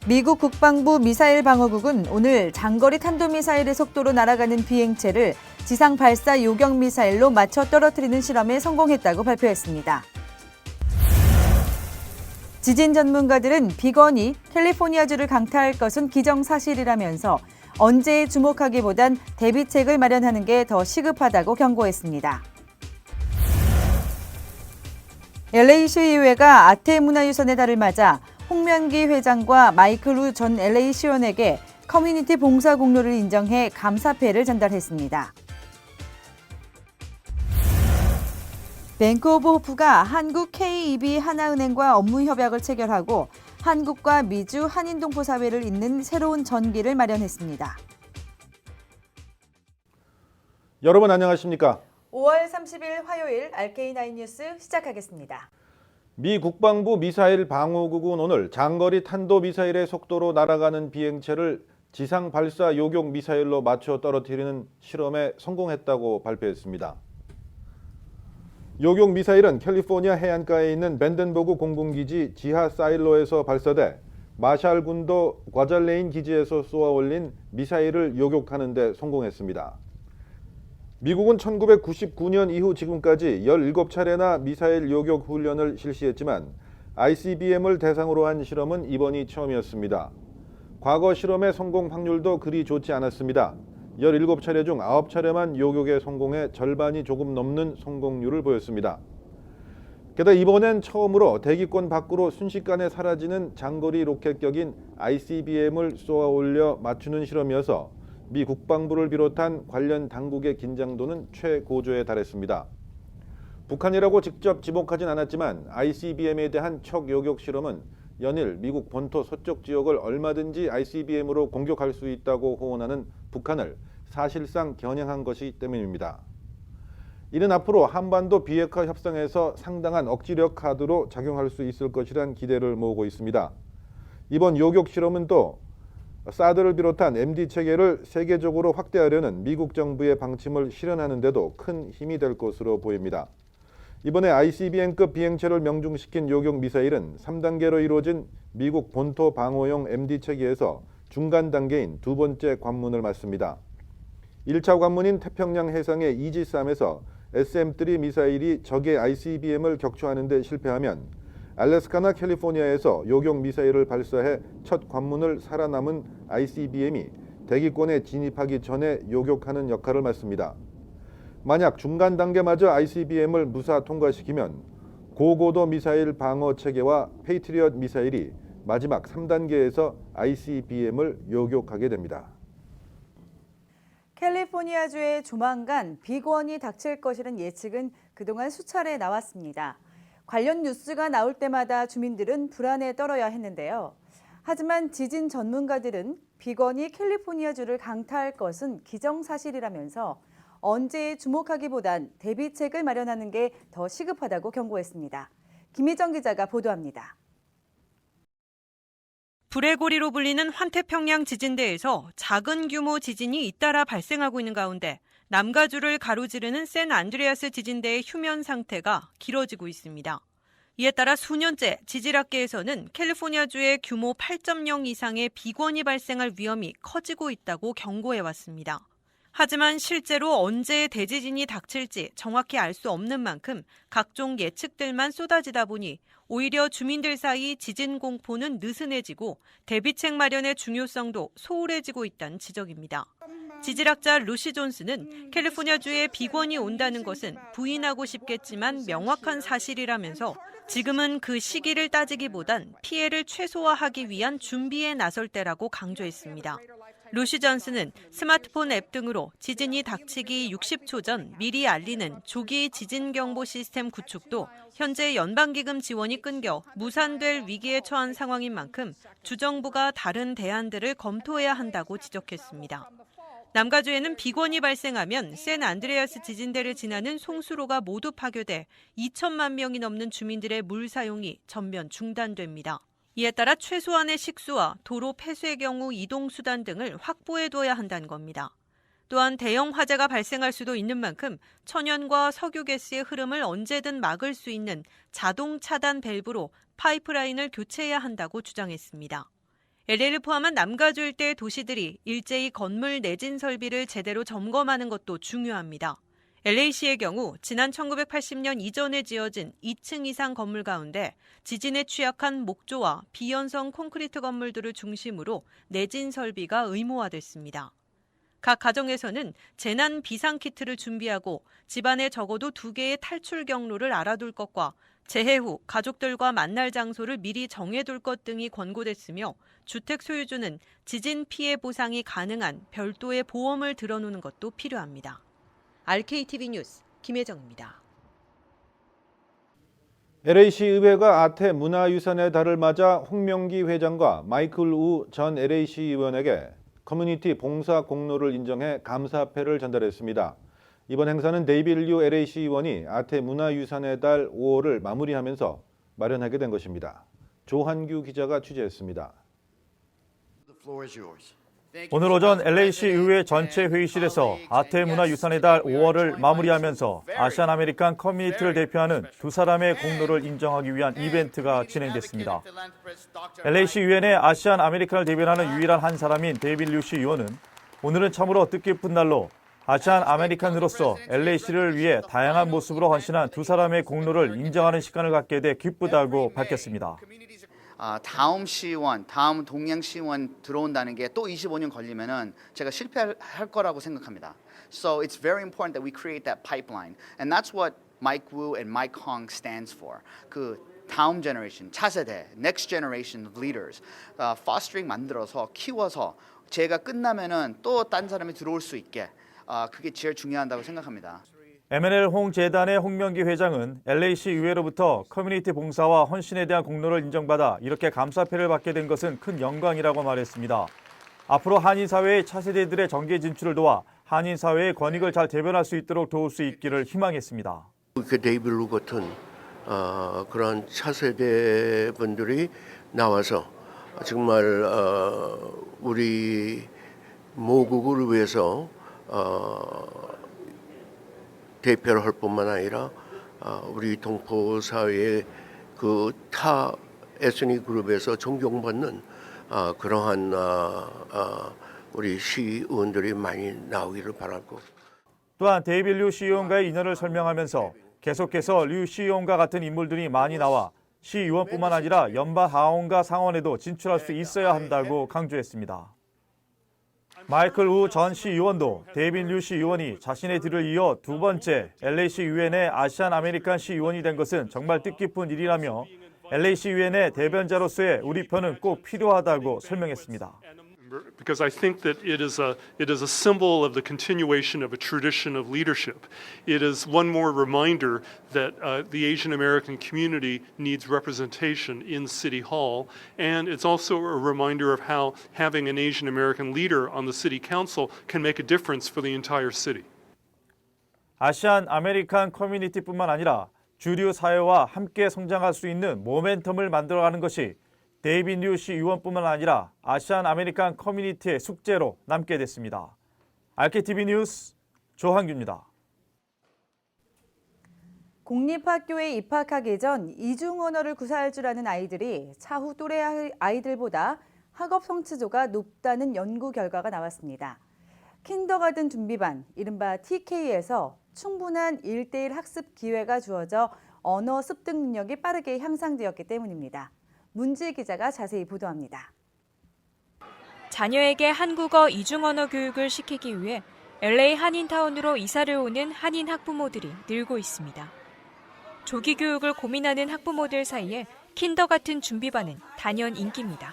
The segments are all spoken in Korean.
미국 국방부 미사일 방어국은 오늘 장거리 탄도미사일의 속도로 날아가는 비행체를 지상 발사 요격 미사일로 맞춰 떨어뜨리는 실험에 성공했다고 발표했습니다. 지진 전문가들은 비건이 캘리포니아주를 강타할 것은 기정사실이라면서 언제에 주목하기보단 대비책을 마련하는 게 더 시급하다고 경고했습니다. LA시 의회가 아태 문화유산의 달을 맞아 홍명기 회장과 마이클 루 전 LA 시원에게 커뮤니티 봉사 공로를 인정해 감사패를 전달했습니다. 뱅크 오브 호프가 한국 KEB 하나은행과 업무 협약을 체결하고 한국과 미주 한인동포사회를 잇는 새로운 전기를 마련했습니다. 여러분 안녕하십니까? 5월 30일 화요일 RK9 뉴스 시작하겠습니다. 미 국방부 미사일 방어국은 오늘 장거리 탄도미사일의 속도로 날아가는 비행체를 지상 발사 요격 미사일로 맞춰 떨어뜨리는 실험에 성공했다고 발표했습니다. 요격 미사일은 캘리포니아 해안가에 있는 밴덴버그 공군기지 지하 사일로에서 발사돼 마샬 군도 과잘레인 기지에서 쏘아 올린 미사일을 요격하는 데 성공했습니다. 미국은 1999년 이후 지금까지 17차례나 미사일 요격 훈련을 실시했지만 ICBM을 대상으로 한 실험은 이번이 처음이었습니다. 과거 실험의 성공 확률도 그리 좋지 않았습니다. 17차례 중 9차례만 요격에 성공해 절반이 조금 넘는 성공률을 보였습니다. 게다가 이번엔 처음으로 대기권 밖으로 순식간에 사라지는 장거리 로켓격인 ICBM을 쏘아 올려 맞추는 실험이어서 미 국방부를 비롯한 관련 당국의 긴장도는 최고조에 달했습니다. 북한이라고 직접 지목하진 않았지만 ICBM에 대한 척 요격 실험은 연일 미국 본토 서쪽 지역을 얼마든지 ICBM으로 공격할 수 있다고 호언하는 북한을 사실상 겨냥한 것이기 때문입니다. 이는 앞으로 한반도 비핵화 협상에서 상당한 억지력 카드로 작용할 수 있을 것이란 기대를 모으고 있습니다. 이번 요격 실험은 또 사드를 비롯한 MD 체계를 세계적으로 확대하려는 미국 정부의 방침을 실현하는 데도 큰 힘이 될 것으로 보입니다. 이번에 ICBM급 비행체를 명중시킨 요격 미사일은 3단계로 이루어진 미국 본토 방어용 MD 체계에서 중간 단계인 두 번째 관문을 맞습니다. 1차 관문인 태평양 해상의 이지스함에서 SM-3 미사일이 적의 ICBM을 격추하는 데 실패하면 알래스카나 캘리포니아에서 요격 미사일을 발사해 첫 관문을 살아남은 ICBM이 대기권에 진입하기 전에 요격하는 역할을 맡습니다. 만약 중간 단계마저 ICBM을 무사 통과시키면 고고도 미사일 방어 체계와 페이트리엇 미사일이 마지막 3단계에서 ICBM을 요격하게 됩니다. 캘리포니아주에 조만간 비건이 닥칠 것이라는 예측은 그동안 수차례 나왔습니다. 관련 뉴스가 나올 때마다 주민들은 불안에 떨어야 했는데요. 하지만 지진 전문가들은 비건이 캘리포니아주를 강타할 것은 기정사실이라면서 언제에 주목하기보단 대비책을 마련하는 게 더 시급하다고 경고했습니다. 김희정 기자가 보도합니다. 불의 고리로 불리는 환태평양 지진대에서 작은 규모 지진이 잇따라 발생하고 있는 가운데 남가주를 가로지르는 샌안드레아스 지진대의 휴면 상태가 길어지고 있습니다. 이에 따라 수년째 지질학계에서는 캘리포니아주의 규모 8.0 이상의 비건이 발생할 위험이 커지고 있다고 경고해왔습니다. 하지만 실제로 언제 대지진이 닥칠지 정확히 알 수 없는 만큼 각종 예측들만 쏟아지다 보니 오히려 주민들 사이 지진 공포는 느슨해지고 대비책 마련의 중요성도 소홀해지고 있다는 지적입니다. 지질학자 루시 존스는 캘리포니아주에 비건이 온다는 것은 부인하고 싶겠지만 명확한 사실이라면서 지금은 그 시기를 따지기보단 피해를 최소화하기 위한 준비에 나설 때라고 강조했습니다. 루시 존스는 스마트폰 앱 등으로 지진이 닥치기 60초 전 미리 알리는 조기 지진 경보 시스템 구축도 현재 연방기금 지원이 끊겨 무산될 위기에 처한 상황인 만큼 주정부가 다른 대안들을 검토해야 한다고 지적했습니다. 남가주에는 비건이 발생하면 샌안드레아스 지진대를 지나는 송수로가 모두 파괴돼 2천만 명이 넘는 주민들의 물 사용이 전면 중단됩니다. 이에 따라 최소한의 식수와 도로 폐쇄의 경우 이동수단 등을 확보해둬야 한다는 겁니다. 또한 대형 화재가 발생할 수도 있는 만큼 천연과 석유가스의 흐름을 언제든 막을 수 있는 자동 차단 밸브로 파이프라인을 교체해야 한다고 주장했습니다. LA를 포함한 남가주 일대 도시들이 일제히 건물 내진 설비를 제대로 점검하는 것도 중요합니다. LA시의 경우 지난 1980년 이전에 지어진 2층 이상 건물 가운데 지진에 취약한 목조와 비연성 콘크리트 건물들을 중심으로 내진 설비가 의무화됐습니다. 각 가정에서는 재난 비상 키트를 준비하고 집안에 적어도 2개의 탈출 경로를 알아둘 것과 재해 후 가족들과 만날 장소를 미리 정해둘 것 등이 권고됐으며 주택 소유주는 지진 피해 보상이 가능한 별도의 보험을 들어놓는 것도 필요합니다. RKTV 뉴스 김혜정입니다. LA시 의회가 아태 문화유산의 달을 맞아 홍명기 회장과 마이클 우 전 LA시 의원에게 커뮤니티 봉사 공로를 인정해 감사패를 전달했습니다. 이번 행사는 데이빗 류 LA시 의원이 아태 문화유산의 달 5월을 마무리하면서 마련하게 된 것입니다. 조한규 기자가 취재했습니다. 오늘 오전 LA시 의회 전체 회의실에서 아태 문화유산의 달 5월을 마무리하면서 아시안 아메리칸 커뮤니티를 대표하는 두 사람의 공로를 인정하기 위한 이벤트가 진행됐습니다. LA시 의회 내 아시안 아메리칸을 대변하는 유일한 한 사람인 데이빗 류시 의원은 오늘은 참으로 뜻깊은 날로 아시안 아메리칸으로서 LA시를 위해 다양한 모습으로 헌신한 두 사람의 공로를 인정하는 시간을 갖게 돼 기쁘다고 밝혔습니다. 다음 시의원, 다음 동양시의원 들어온다는 게 또 25년 걸리면은 제가 실패할 거라고 생각합니다. So it's very important that we create that pipeline, and that's what Mike Wu and Mike Hong stands for. 그 다음 generation, 차세대, next generation of leaders, fostering 만들어서 키워서 제가 끝나면은 또 딴 사람이 들어올 수 있게 그게 제일 중요하다고 생각합니다. MNL 홍 재단의 홍명기 회장은 LA시 의회로부터 커뮤니티 봉사와 헌신에 대한 공로를 인정받아 이렇게 감사패를 받게 된 것은 큰 영광이라고 말했습니다. 앞으로 한인 사회의 차세대들의 정계 진출을 도와 한인 사회의 권익을 잘 대변할 수 있도록 도울 수 있기를 희망했습니다. 데이빗 루 같은 그런 차세대 분들이 나와서 정말 우리 모국을 위해서 대표를 할 뿐만 아니라 우리 동포 사회의 그 타 에스닉 그룹에서 존경받는 그러한 우리 시의원들이 많이 나오기를 바라고. 또한 데이빗 류 시의원과의 인연을 설명하면서 계속해서 류 시의원과 같은 인물들이 많이 나와 시의원뿐만 아니라 연방 하원과 상원에도 진출할 수 있어야 한다고 강조했습니다. 마이클 우 전 시의원도 데이빗 류 시의원이 자신의 뒤를 이어 두 번째 LA시 의회 내 아시안 아메리칸 시의원이 된 것은 정말 뜻깊은 일이라며 LA시 의회 내 대변자로서의 우리 편은 꼭 필요하다고 설명했습니다. Because I think that it is a symbol of the continuation of a tradition of leadership. It is one more reminder that the Asian American community needs representation in City Hall, and it's also a reminder of how having an Asian American leader on the City Council can make a difference for the entire city. 아시안 아메리칸 커뮤니티뿐만 아니라 주류 사회와 함께 성장할 수 있는 모멘텀을 만들어가는 것이 데이빗 류 시 의원뿐만 아니라 아시안 아메리칸 커뮤니티의 숙제로 남게 됐습니다. RKTV 뉴스 조한규입니다. 공립학교에 입학하기 전 이중 언어를 구사할 줄 아는 아이들이 차후 또래 아이들보다 학업 성취도가 높다는 연구 결과가 나왔습니다. 킨더가든 준비반, 이른바 TK에서 충분한 1:1 학습 기회가 주어져 언어 습득 능력이 빠르게 향상되었기 때문입니다. 문지 기자가 자세히 보도합니다. 자녀에게 한국어 이중언어 교육을 시키기 위해 LA 한인타운으로 이사를 오는 한인 학부모들이 늘고 있습니다. 조기 교육을 고민하는 학부모들 사이에 킨더가튼 준비반은 단연 인기입니다.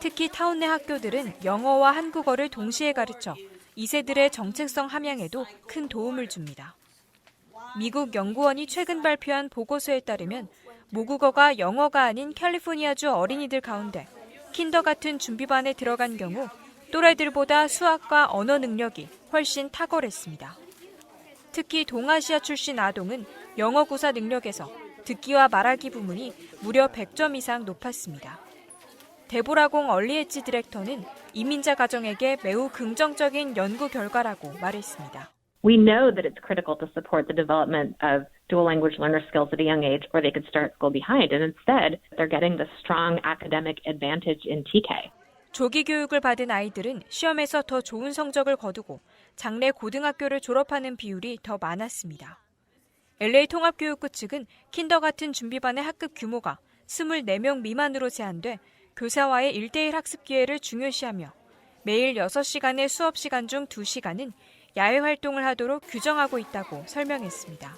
특히 타운 내 학교들은 영어와 한국어를 동시에 가르쳐 2세들의 정체성 함양에도 큰 도움을 줍니다. 미국 연구원이 최근 발표한 보고서에 따르면 모국어가 영어가 아닌 캘리포니아주 어린이들 가운데 킨더가튼 준비반에 들어간 경우 또래들보다 수학과 언어 능력이 훨씬 탁월했습니다. 특히 동아시아 출신 아동은 영어 구사 능력에서 듣기와 말하기 부문이 무려 100점 이상 높았습니다. 데보라공 얼리엣지 디렉터는 이민자 가정에게 매우 긍정적인 연구 결과라고 말했습니다. We know that it's critical to support the development of dual language learner skills at a young age, or they could start school behind. And instead, they're getting the strong academic advantage in TK. 조기 교육을 받은 아이들은 시험에서 더 좋은 성적을 거두고 장래 고등학교를 졸업하는 비율이 더 많았습니다. LA 통합교육부 측은 킨더가튼 준비반의 학급 규모가 24명 미만으로 제한돼 교사와의 1:1 학습 기회를 중요시하며 매일 6시간의 수업 시간 중 2시간은 야외 활동을 하도록 규정하고 있다고 설명했습니다.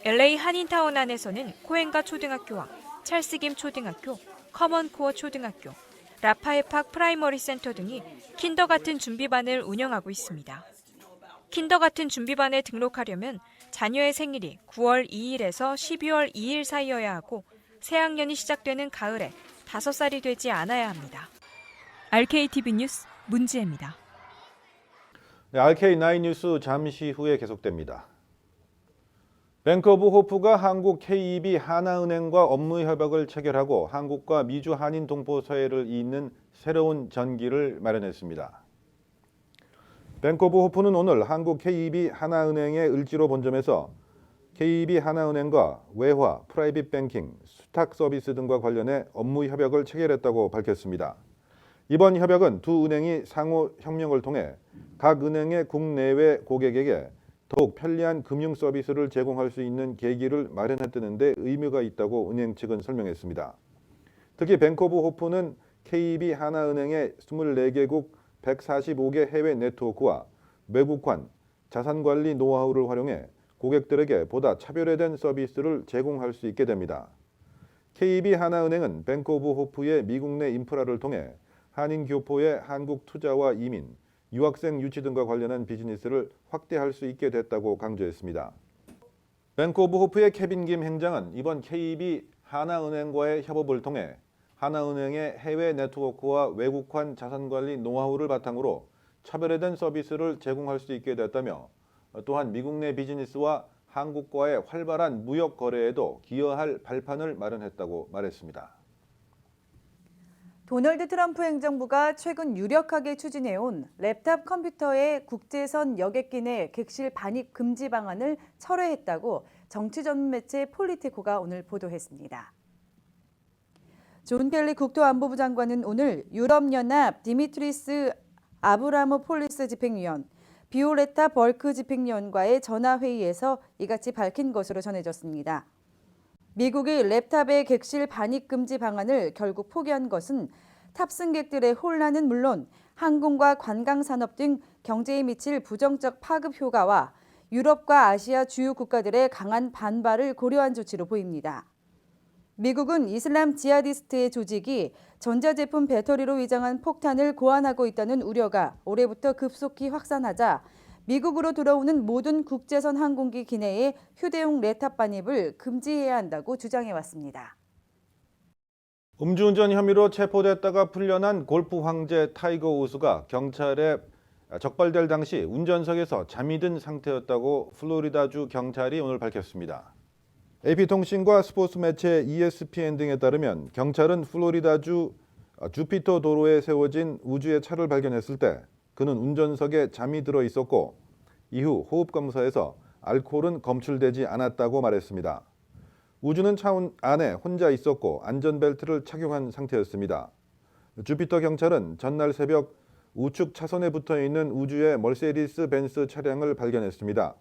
LA 한인타운 안에서는 코엔가 초등학교와 찰스김 초등학교, 커먼코어 초등학교, 라파에팍 프라이머리 센터 등이 킨더가튼 준비반을 운영하고 있습니다. 킨더가튼 준비반에 등록하려면 자녀의 생일이 9월 2일에서 12월 2일 사이여야 하고 새학년이 시작되는 가을에 5살이 되지 않아야 합니다. RKTV 뉴스 문지혜입니다. 네, RK9 뉴스 잠시 후에 계속됩니다. 뱅크 오브 호프가 한국 KEB 하나은행과 업무 협약을 체결하고 한국과 미주 한인 동포 사회를 잇는 새로운 전기를 마련했습니다. 뱅크 오브 호프는 오늘 한국 KEB 하나은행의 을지로 본점에서 KEB 하나은행과 외화, 프라이빗 뱅킹, 수탁 서비스 등과 관련해 업무 협약을 체결했다고 밝혔습니다. 이번 협약은 두 은행이 상호 협력을 통해 각 은행의 국내외 고객에게 더욱 편리한 금융 서비스를 제공할 수 있는 계기를 마련했다는 데 의미가 있다고 은행 측은 설명했습니다. 특히 뱅크 오브 호프는 KEB 하나은행의 24개국 145개 해외 네트워크와 외국환, 자산관리 노하우를 활용해 고객들에게 보다 차별화된 서비스를 제공할 수 있게 됩니다. KEB 하나은행은 뱅크 오브 호프의 미국 내 인프라를 통해 한인 교포의 한국 투자와 이민, 유학생 유치 등과 관련한 비즈니스를 확대할 수 있게 됐다고 강조했습니다. 뱅크 오브 호프의 케빈 김 행장은 이번 KEB 하나은행과의 협업을 통해 하나은행의 해외 네트워크와 외국환 자산관리 노하우를 바탕으로 차별화된 서비스를 제공할 수 있게 됐다며 또한 미국 내 비즈니스와 한국과의 활발한 무역 거래에도 기여할 발판을 마련했다고 말했습니다. 도널드 트럼프 행정부가 최근 유력하게 추진해온 랩탑 컴퓨터의 국제선 여객기 내 객실 반입 금지 방안을 철회했다고 정치 전문 매체 폴리티코가 오늘 보도했습니다. 존 켈리 국토안보부 장관은 오늘 유럽연합 디미트리스 아브라모폴리스 집행위원, 비올레타 벌크 집행위원과의 전화회의에서 이같이 밝힌 것으로 전해졌습니다. 미국이 랩탑의 객실 반입 금지 방안을 결국 포기한 것은 탑승객들의 혼란은 물론 항공과 관광 산업 등 경제에 미칠 부정적 파급 효과와 유럽과 아시아 주요 국가들의 강한 반발을 고려한 조치로 보입니다. 미국은 이슬람 지하디스트의 조직이 전자제품 배터리로 위장한 폭탄을 고안하고 있다는 우려가 올해부터 급속히 확산하자 미국으로 들어오는 모든 국제선 항공기 기내에 휴대용 랩탑 반입을 금지해야 한다고 주장해왔습니다. 음주운전 혐의로 체포됐다가 풀려난 골프 황제 타이거 우즈가 경찰에 적발될 당시 운전석에서 잠이 든 상태였다고 플로리다주 경찰이 오늘 밝혔습니다. AP통신과 스포츠 매체 ESPN 등에 따르면 경찰은 플로리다주 주피터 도로에 세워진 우즈의 차를 발견했을 때 그는 운전석에 잠이 들어 있었고 이후 호흡 검사에서 알코올은 검출되지 않았다고 말했습니다. 우즈는 차 안에 혼자 있었고 안전벨트를 착용한 상태였습니다. 주피터 경찰은 전날 새벽 우측 차선에 붙어 있는 우즈의 머세디스 벤츠 차량을 발견했습니다.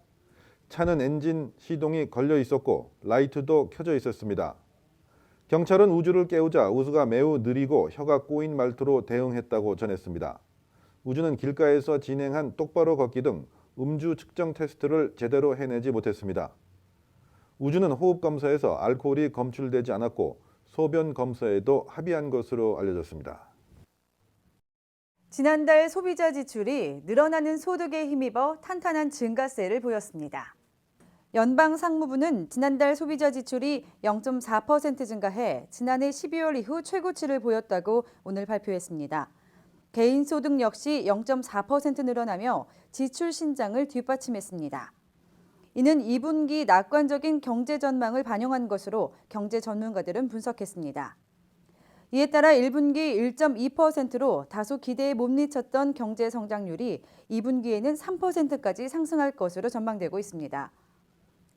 차는 엔진 시동이 걸려 있었고 라이트도 켜져 있었습니다. 경찰은 우즈를 깨우자 우즈가 매우 느리고 혀가 꼬인 말투로 대응했다고 전했습니다. 우즈는 길가에서 진행한 똑바로 걷기 등 음주 측정 테스트를 제대로 해내지 못했습니다. 우즈는 호흡 검사에서 알코올이 검출되지 않았고 소변 검사에도 합의한 것으로 알려졌습니다. 지난달 소비자 지출이 늘어나는 소득에 힘입어 탄탄한 증가세를 보였습니다. 연방상무부는 지난달 소비자 지출이 0.4% 증가해 지난해 12월 이후 최고치를 보였다고 오늘 발표했습니다. 개인소득 역시 0.4% 늘어나며 지출 신장을 뒷받침했습니다. 이는 2분기 낙관적인 경제 전망을 반영한 것으로 경제 전문가들은 분석했습니다. 이에 따라 1분기 1.2%로 다소 기대에 못 미쳤던 경제 성장률이 2분기에는 3%까지 상승할 것으로 전망되고 있습니다.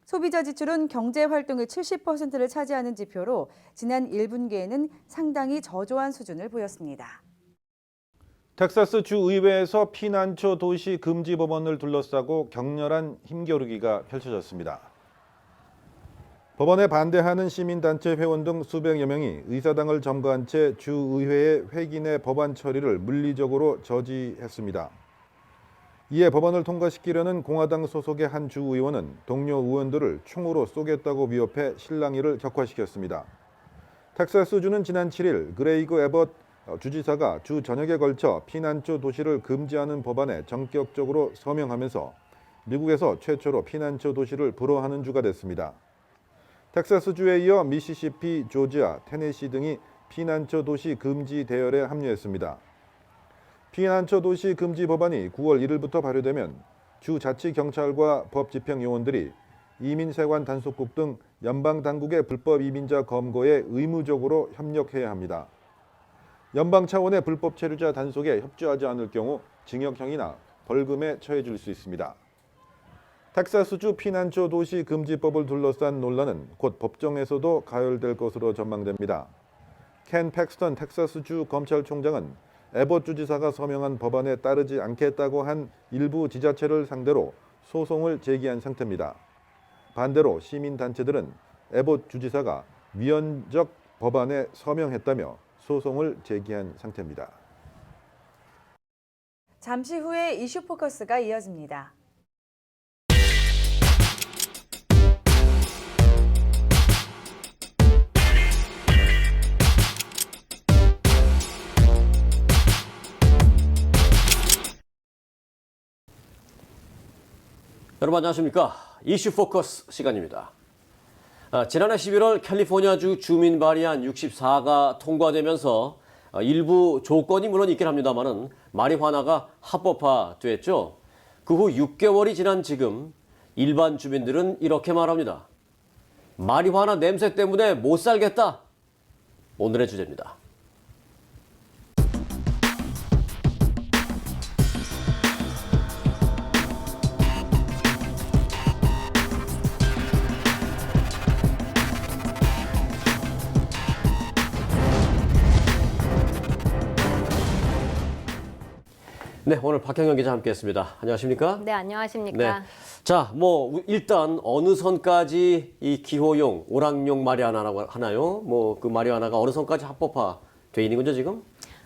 소비자 지출은 경제 활동의 70%를 차지하는 지표로 지난 1분기에는 상당히 저조한 수준을 보였습니다. 텍사스 주 의회에서 피난처 도시 금지 법안을 둘러싸고 격렬한 힘겨루기가 펼쳐졌습니다. 법안에 반대하는 시민단체 회원 등 수백여 명이 의사당을 점거한 채 주의회의 회기 내 법안 처리를 물리적으로 저지했습니다. 이에 법안을 통과시키려는 공화당 소속의 한 주의원은 동료 의원들을 총으로 쏘겠다고 위협해 실랑이를 격화시켰습니다. 텍사스주는 지난 7일 그레이그 에벗 주지사가 주 전역에 걸쳐 피난처 도시를 금지하는 법안에 전격적으로 서명하면서 미국에서 최초로 피난처 도시를 불허하는 주가 됐습니다. 텍사스주에 이어 미시시피, 조지아, 테네시 등이 피난처 도시 금지 대열에 합류했습니다. 피난처 도시 금지 법안이 9월 1일부터 발효되면 주 자치경찰과 법집행요원들이 이민세관 단속국 등 연방당국의 불법 이민자 검거에 의무적으로 협력해야 합니다. 연방 차원의 불법 체류자 단속에 협조하지 않을 경우 징역형이나 벌금에 처해질 수 있습니다. 텍사스주 피난처 도시 금지법을 둘러싼 논란은 곧 법정에서도 가열될 것으로 전망됩니다. 켄 팩스턴 텍사스주 검찰총장은 에벗 주지사가 서명한 법안에 따르지 않겠다고 한 일부 지자체를 상대로 소송을 제기한 상태입니다. 반대로 시민단체들은 에벗 주지사가 위헌적 법안에 서명했다며 소송을 제기한 상태입니다. 잠시 후에 이슈 포커스가 이어집니다. 여러분 안녕하십니까? 이슈 포커스 시간입니다. 지난해 11월 캘리포니아주 주민 발의안 64가 통과되면서 일부 조건이 물론 있긴 합니다만은 마리화나가 합법화됐죠. 그 후 6개월이 지난 지금 일반 주민들은 이렇게 말합니다. 마리화나 냄새 때문에 못 살겠다. 오늘의 주제입니다. 네, 오늘 박형영 기자 함께했습니다. 안녕하십니까? 네, 안녕하십니까? 네. 자, 일단 어느 선까지 이 기호용, 오락용 마리화나라고 하나요? 그 마리화나가 어느 선까지 합법화돼 있는 거죠, 지금?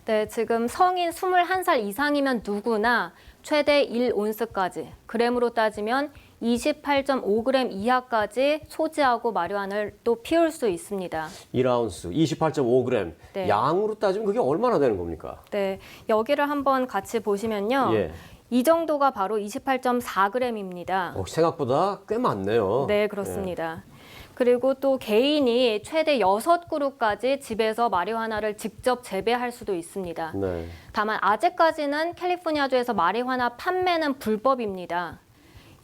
네, 지금 성인 21살 이상이면 누구나 최대 1온스까지, 그램으로 따지면 28.5g 이하까지 소지하고 마리화나를 또 피울 수 있습니다. 1아운스, 28.5g. 네. 양으로 따지면 그게 얼마나 되는 겁니까? 네, 여기를 한번 같이 보시면요. 예. 이 정도가 바로 28.4g입니다. 생각보다 꽤 많네요. 네, 그렇습니다. 그리고 또 개인이 최대 6그룹까지 집에서 마리화나를 직접 재배할 수도 있습니다. 네. 다만 아직까지는 캘리포니아주에서 마리화나 판매는 불법입니다.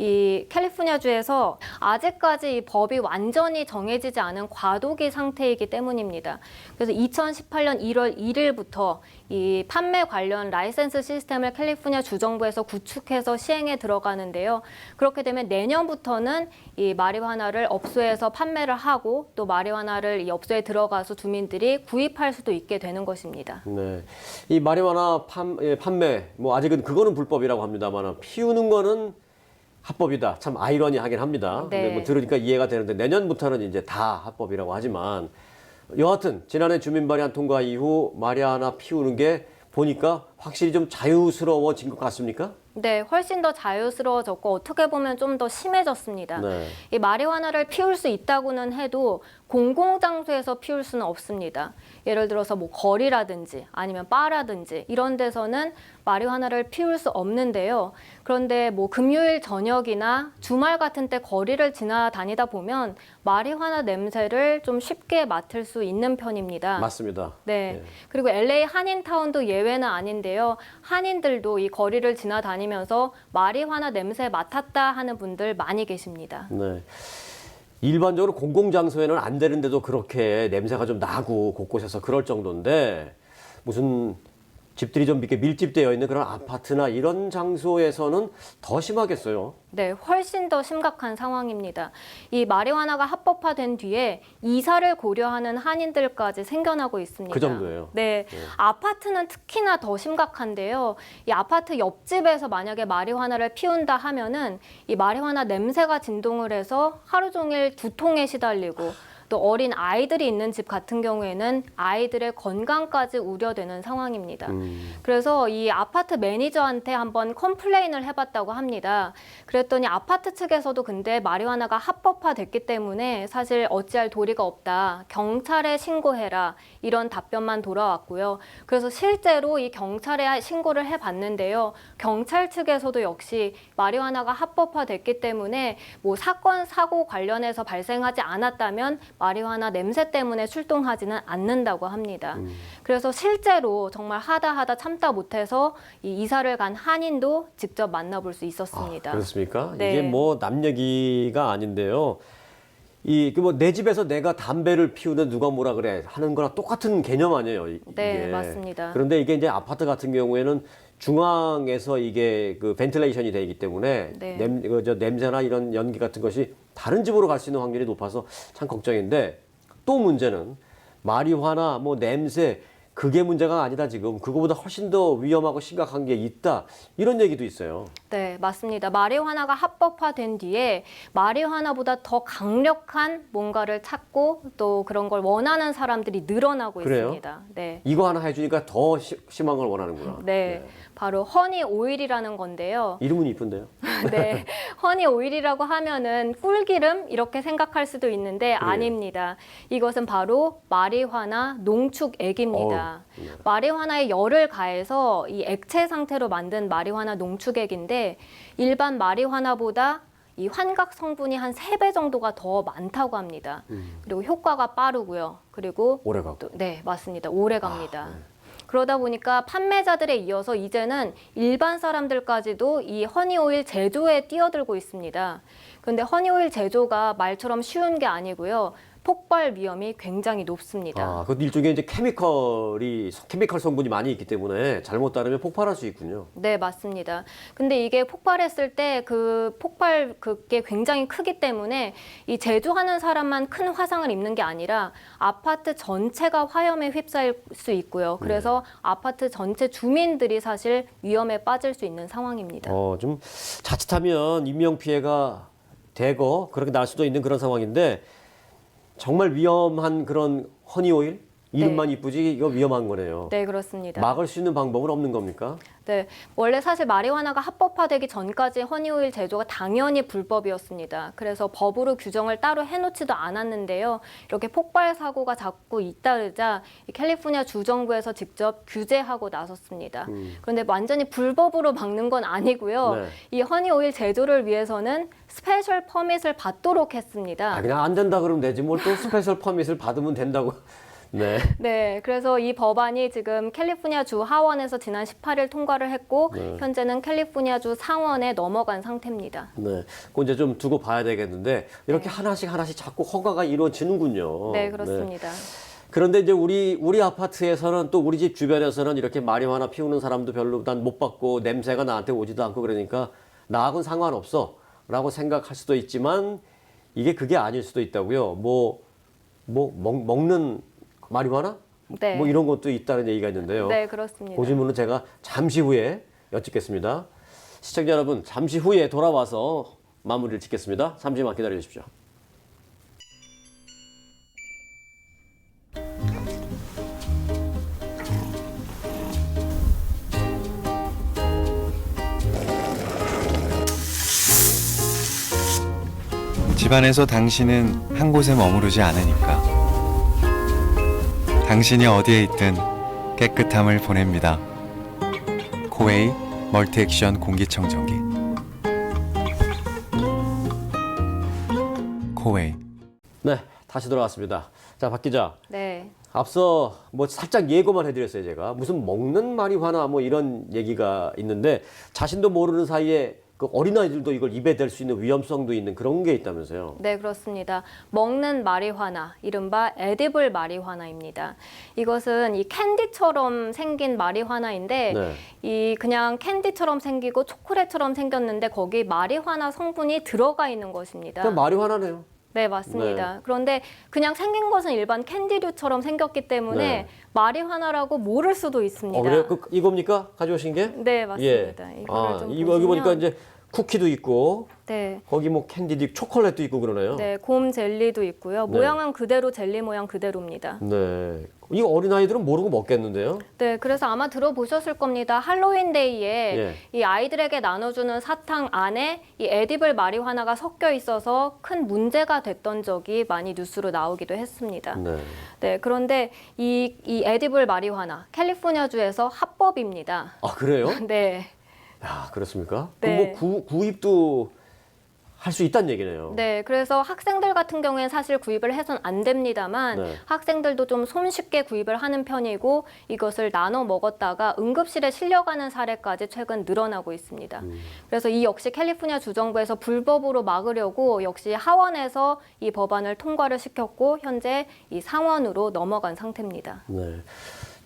이 캘리포니아주에서 아직까지 이 법이 완전히 정해지지 않은 과도기 상태이기 때문입니다. 그래서 2018년 1월 1일부터 이 판매 관련 라이센스 시스템을 캘리포니아 주정부에서 구축해서 시행에 들어가는데요. 그렇게 되면 내년부터는 이 마리화나를 업소에서 판매를 하고 또 마리화나를 이 업소에 들어가서 주민들이 구입할 수도 있게 되는 것입니다. 네. 이 마리화나 판매, 아직은 그거는 불법이라고 합니다만 피우는 거는 합법이다. 참 아이러니하긴 합니다. 네. 근데 들으니까 이해가 되는데 내년부터는 이제 다 합법이라고 하지만 여하튼 지난해 주민 발의안 통과 이후 마리화나 피우는 게 보니까 확실히 좀 자유스러워진 것 같습니까? 네, 훨씬 더 자유스러워졌고 어떻게 보면 좀 더 심해졌습니다. 네. 이 마리화나를 피울 수 있다고는 해도 공공장소에서 피울 수는 없습니다. 예를 들어서 거리라든지 아니면 바라든지 이런 데서는 마리화나를 피울 수 없는데요. 그런데 금요일 저녁이나 주말 같은 때 거리를 지나다니다 보면 마리화나 냄새를 좀 쉽게 맡을 수 있는 편입니다. 맞습니다. 네. 그리고 LA 한인타운도 예외는 아닌데요. 한인들도 이 거리를 지나다니면서 마리화나 냄새 맡았다 하는 분들 많이 계십니다. 네. 일반적으로 공공장소에는 안 되는데도 그렇게 냄새가 좀 나고 곳곳에서 그럴 정도인데 무슨 집들이 좀 이렇게 밀집되어 있는 그런 아파트나 이런 장소에서는 더 심하겠어요. 네, 훨씬 더 심각한 상황입니다. 이 마리화나가 합법화된 뒤에 이사를 고려하는 한인들까지 생겨나고 있습니다. 그 정도예요. 네, 아파트는 특히나 더 심각한데요. 이 아파트 옆집에서 만약에 마리화나를 피운다 하면은 이 마리화나 냄새가 진동을 해서 하루 종일 두통에 시달리고 또 어린 아이들이 있는 집 같은 경우에는 아이들의 건강까지 우려되는 상황입니다. 그래서 이 아파트 매니저한테 한번 컴플레인을 해봤다고 합니다. 그랬더니 아파트 측에서도 근데 마리화나가 합법화됐기 때문에 사실 어찌할 도리가 없다. 경찰에 신고해라. 이런 답변만 돌아왔고요. 그래서 실제로 이 경찰에 신고를 해봤는데요. 경찰 측에서도 역시 마리화나가 합법화됐기 때문에 뭐 사건, 사고 관련해서 발생하지 않았다면 마리화나 냄새 때문에 출동하지는 않는다고 합니다. 그래서 실제로 정말 하다 참다 못해서 이 이사를 간 한인도 직접 만나볼 수 있었습니다. 그렇습니까? 네. 이게 뭐 남 얘기가 아닌데요. 내 집에서 내가 담배를 피우는 누가 뭐라 그래 하는 거랑 똑같은 개념 아니에요. 네, 이게. 맞습니다. 그런데 이게 이제 아파트 같은 경우에는 중앙에서 이게 그 벤틸레이션이 되어 있기 때문에 네. 냄새나 이런 연기 같은 것이 다른 집으로 갈 수 있는 확률이 높아서 참 걱정인데 또 문제는 마리화나 뭐 냄새 그게 문제가 아니다 지금 그거보다 훨씬 더 위험하고 심각한 게 있다 이런 얘기도 있어요. 네, 맞습니다. 마리화나가 합법화된 뒤에 마리화나보다 더 강력한 뭔가를 찾고 또 그런 걸 원하는 사람들이 늘어나고 그래요? 있습니다. 네. 이거 하나 해주니까 더 심한 걸 원하는구나. 네. 바로 허니 오일이라는 건데요. 이름은 이쁜데요. 네, 허니 오일이라고 하면은 꿀기름 이렇게 생각할 수도 있는데 아닙니다. 이것은 바로 마리화나 농축액입니다. 마리화나에 열을 가해서 이 액체 상태로 만든 마리화나 농축액인데 일반 마리화나보다 이 환각 성분이 한 3배 정도가 더 많다고 합니다. 그리고 효과가 빠르고요. 그리고 오래 가고. 네, 맞습니다. 오래 갑니다. 그러다 보니까 판매자들에 이어서 이제는 일반 사람들까지도 이 허니오일 제조에 뛰어들고 있습니다. 그런데 허니오일 제조가 말처럼 쉬운 게 아니고요. 폭발 위험이 굉장히 높습니다. 그것도 일종의 이제 케미컬 성분이 많이 있기 때문에 잘못 따르면 폭발할 수 있군요. 네, 맞습니다. 근데 이게 폭발했을 때 그게 굉장히 크기 때문에 이 제조하는 사람만 큰 화상을 입는 게 아니라 아파트 전체가 화염에 휩싸일 수 있고요. 그래서 아파트 전체 주민들이 사실 위험에 빠질 수 있는 상황입니다. 좀 자칫하면 인명피해가 되고 그렇게 날 수도 있는 그런 상황인데 정말 위험한 그런 허니오일? 이름만 이쁘지 이거 위험한 거네요. 네, 그렇습니다. 막을 수 있는 방법은 없는 겁니까? 네, 원래 사실 마리화나가 합법화되기 전까지 허니오일 제조가 당연히 불법이었습니다. 그래서 법으로 규정을 따로 해놓지도 않았는데요. 이렇게 폭발 사고가 자꾸 잇따르자 캘리포니아 주정부에서 직접 규제하고 나섰습니다. 그런데 완전히 불법으로 막는 건 아니고요. 네. 이 허니오일 제조를 위해서는 스페셜 퍼밋을 받도록 했습니다. 그냥 안 된다 그러면 되지 뭘 또 스페셜 퍼밋을 받으면 된다고. 네. 네, 그래서 이 법안이 지금 캘리포니아 주 하원에서 지난 18일 통과를 했고 현재는 캘리포니아 주 상원에 넘어간 상태입니다. 네. 그건 이제 좀 두고 봐야 되겠는데 이렇게 하나씩 자꾸 허가가 이루어지는군요. 네, 그렇습니다. 그런데 이제 우리 아파트에서는 또 우리 집 주변에서는 이렇게 마리화나 피우는 사람도 별로 난 못 봤고 냄새가 나한테 오지도 않고 그러니까 나하고는 상관없어라고 생각할 수도 있지만 이게 그게 아닐 수도 있다고요. 먹는 마리화나? 네. 뭐 이런 것도 있다는 얘기가 있는데요. 네, 그렇습니다. 그 질문은 제가 잠시 후에 여쭙겠습니다. 시청자 여러분, 잠시 후에 돌아와서 마무리를 짓겠습니다. 잠시만 기다려 주십시오. 집안에서 당신은 한 곳에 머무르지 않으니까 당신이 어디에 있든 깨끗함을 보냅니다. 코웨이 멀티액션 공기청정기. 코웨이. 네, 다시 돌아왔습니다. 자, 박 기자. 네. 앞서 뭐 살짝 예고만 해드렸어요, 제가. 무슨 먹는 마리화나 뭐 이런 얘기가 있는데 자신도 모르는 사이에 그 어린아이들도 이걸 입에 댈 수 있는 위험성도 있는 그런 게 있다면서요. 네, 그렇습니다. 먹는 마리화나, 이른바 에디블 마리화나입니다. 이것은 이 캔디처럼 생긴 마리화나인데 네. 이 그냥 캔디처럼 생기고 초콜릿처럼 생겼는데 거기 마리화나 성분이 들어가 있는 것입니다. 그냥 마리화나네요. 네, 맞습니다. 네. 그런데 그냥 생긴 것은 일반 캔디류처럼 생겼기 때문에 네. 마리화나라고 모를 수도 있습니다. 그래요? 이겁니까? 가져오신 게? 네, 맞습니다. 예. 이거를 좀 여기 보니까 보시면 이제 쿠키도 있고 네. 거기 뭐 캔디도 있고 초콜릿도 있고 그러네요. 네, 곰 젤리도 있고요. 네. 모양은 그대로 젤리 모양 그대로입니다. 네. 이 어린아이들은 모르고 먹겠는데요? 네, 그래서 아마 들어보셨을 겁니다. 할로윈데이에 예. 이 아이들에게 나눠주는 사탕 안에 이 에디블 마리화나가 섞여 있어서 큰 문제가 됐던 적이 많이 뉴스로 나오기도 했습니다. 네. 네, 그런데 이 에디블 마리화나 캘리포니아주에서 합법입니다. 아, 그래요? 네. 야, 그렇습니까? 네. 그럼 뭐 구입도 할 수 있다는 얘기네요. 네, 그래서 학생들 같은 경우에는 사실 구입을 해서는 안 됩니다만 네. 학생들도 좀 손쉽게 구입을 하는 편이고 이것을 나눠 먹었다가 응급실에 실려가는 사례까지 최근 늘어나고 있습니다. 그래서 이 역시 캘리포니아 주정부에서 불법으로 막으려고 역시 하원에서 이 법안을 통과를 시켰고 현재 이 상원으로 넘어간 상태입니다. 네.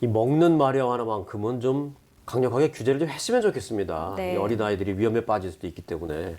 이 먹는 마리화나만큼은 좀 강력하게 규제를 좀 했으면 좋겠습니다. 네. 이 어린아이들이 위험에 빠질 수도 있기 때문에.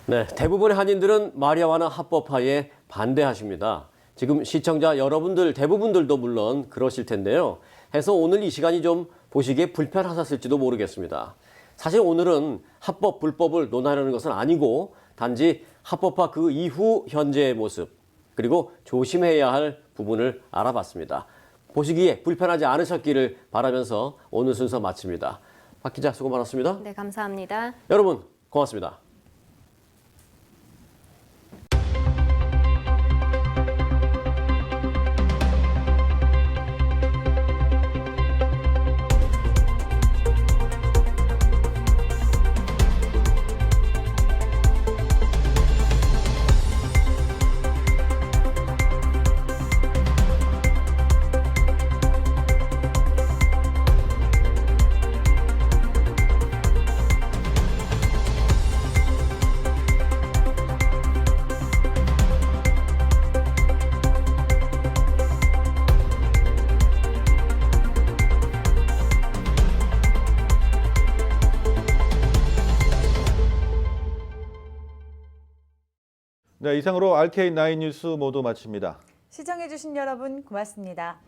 네, 대부분의 한인들은 마리화나 합법화에 반대하십니다. 지금 시청자 여러분들 대부분들도 물론 그러실 텐데요. 해서 오늘 이 시간이 좀 보시기에 불편하셨을지도 모르겠습니다. 사실 오늘은 합법, 불법을 논하려는 것은 아니고 단지 합법화 그 이후 현재의 모습 그리고 조심해야 할 부분을 알아봤습니다. 보시기에 불편하지 않으셨기를 바라면서 오늘 순서 마칩니다. 박 기자 수고 많았습니다. 네, 감사합니다. 여러분 고맙습니다. 네, 이상으로 RK9 뉴스 모두 마칩니다. 시청해주신 여러분 고맙습니다.